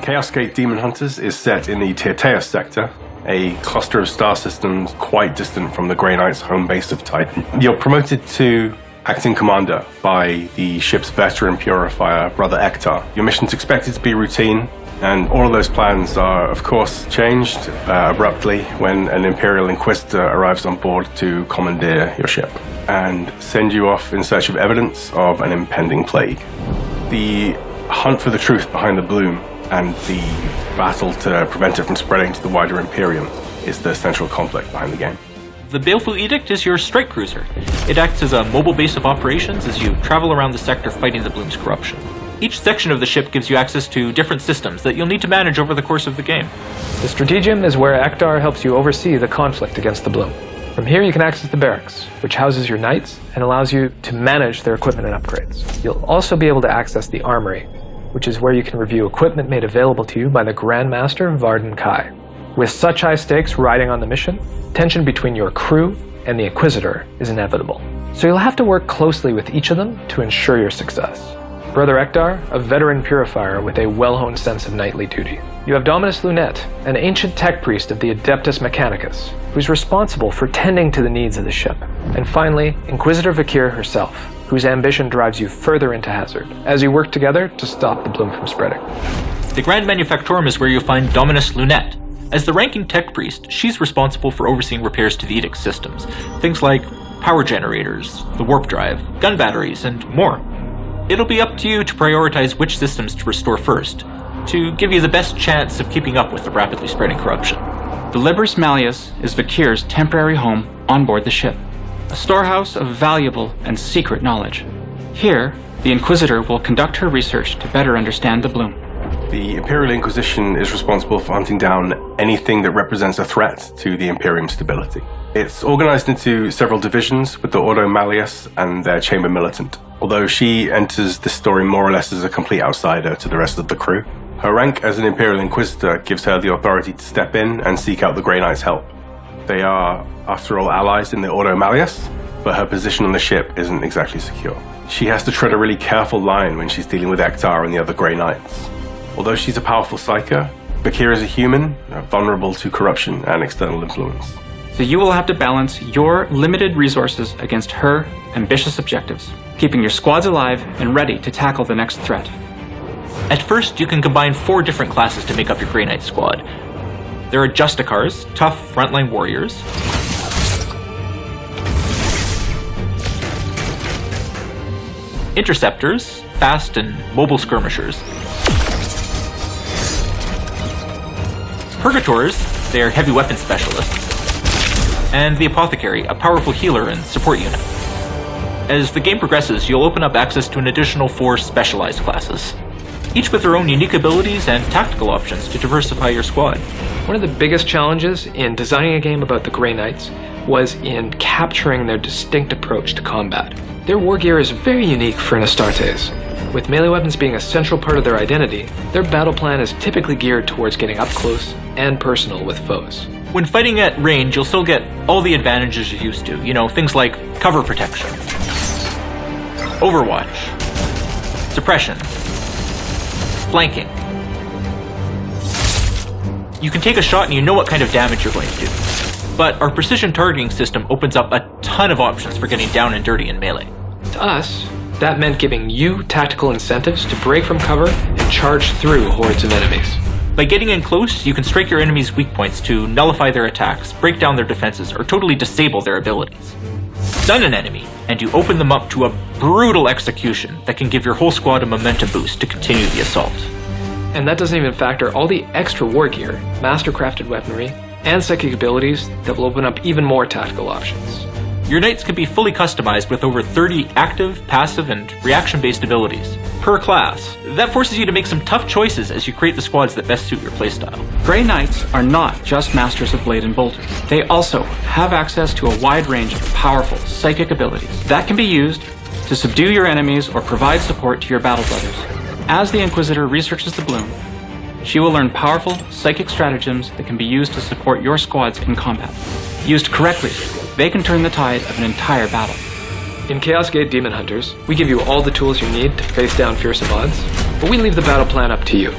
Chaosgate Demon Hunters is set in the Tirteus sector, a cluster of star systems quite distant from the Grey Knight's home base of Titan. You're promoted to acting commander by the ship's veteran purifier, Brother Hktar. Your mission's expected to be routine, and all of those plans are, of course, changed abruptly when an Imperial Inquisitor arrives on board to commandeer your ship and send you off in search of evidence of an impending plague. The hunt for the truth behind the bloom and the battle to prevent it from spreading to the wider Imperium is the central conflict behind the game. The Baleful Edict is your strike cruiser. It acts as a mobile base of operations as you travel around the sector fighting the Bloom's corruption. Each section of the ship gives you access to different systems that you'll need to manage over the course of the game. The Strategium is where Hktar helps you oversee the conflict against the Bloom. From here you can access the barracks, which houses your knights and allows you to manage their equipment and upgrades. You'll also be able to access the armory, which is where you can review equipment made available to you by the Grand Master Varden Kai. With such high stakes riding on the mission, tension between your crew and the Inquisitor is inevitable. So you'll have to work closely with each of them to ensure your success. Brother Hktar, a veteran purifier with a well-honed sense of knightly duty. You have Dominus Lunette, an ancient tech priest of the Adeptus Mechanicus, who's responsible for tending to the needs of the ship. And finally, Inquisitor Vakir herself, whose ambition drives you further into hazard, as you work together to stop the Bloom from spreading. The Grand Manufactorum is where you'll find Dominus Lunette. As the ranking tech priest, she's responsible for overseeing repairs to the Edict systems, things like power generators, the warp drive, gun batteries, and more. It'll be up to you to prioritize which systems to restore first, to give you the best chance of keeping up with the rapidly spreading corruption. The Libris Malleus is Vakir's temporary home on board the ship, a storehouse of valuable and secret knowledge. Here, the Inquisitor will conduct her research to better understand the Bloom. The Imperial Inquisition is responsible for hunting down anything that represents a threat to the Imperium's stability. It's organized into several divisions, with the Ordo Malleus and their Chamber Militant. Although she enters this story more or less as a complete outsider to the rest of the crew, her rank as an Imperial Inquisitor gives her the authority to step in and seek out the Grey Knight's help. They are, after all, allies in the Ordo Malleus, but her position on the ship isn't exactly secure. She has to tread a really careful line when she's dealing with Hktar and the other Grey Knights. Although she's a powerful psyker, Vakir is a human, vulnerable to corruption and external influence. So you will have to balance your limited resources against her ambitious objectives, keeping your squads alive and ready to tackle the next threat. At first, you can combine 4 different classes to make up your Grey Knight squad. There are Justicars, tough frontline warriors. Interceptors, fast and mobile skirmishers. Purgators, they are heavy weapon specialists. And the Apothecary, a powerful healer and support unit. As the game progresses, you'll open up access to an additional 4 specialized classes, each with their own unique abilities and tactical options to diversify your squad. One of the biggest challenges in designing a game about the Grey Knights was in capturing their distinct approach to combat. Their war gear is very unique for an Astartes. With melee weapons being a central part of their identity, their battle plan is typically geared towards getting up close and personal with foes. When fighting at range, you'll still get all the advantages you're used to. You know, things like cover protection, overwatch, suppression, flanking. You can take a shot and you know what kind of damage you're going to do. But our precision targeting system opens up a ton of options for getting down and dirty in melee. To us, that meant giving you tactical incentives to break from cover and charge through hordes of enemies. By getting in close, you can strike your enemy's weak points to nullify their attacks, break down their defenses, or totally disable their abilities. Stun an enemy, and you open them up to a brutal execution that can give your whole squad a momentum boost to continue the assault. And that doesn't even factor all the extra war gear, master-crafted weaponry, and psychic abilities that will open up even more tactical options. Your knights can be fully customized with over 30 active, passive, and reaction-based abilities per class. That forces you to make some tough choices as you create the squads that best suit your playstyle. Grey Knights are not just masters of blade and bolter. They also have access to a wide range of powerful psychic abilities that can be used to subdue your enemies or provide support to your battle brothers. As the Inquisitor researches the Bloom, she will learn powerful psychic stratagems that can be used to support your squads in combat. Used correctly, they can turn the tide of an entire battle. In Chaosgate Demon Hunters, we give you all the tools you need to face down fearsome odds, but we leave the battle plan up to you.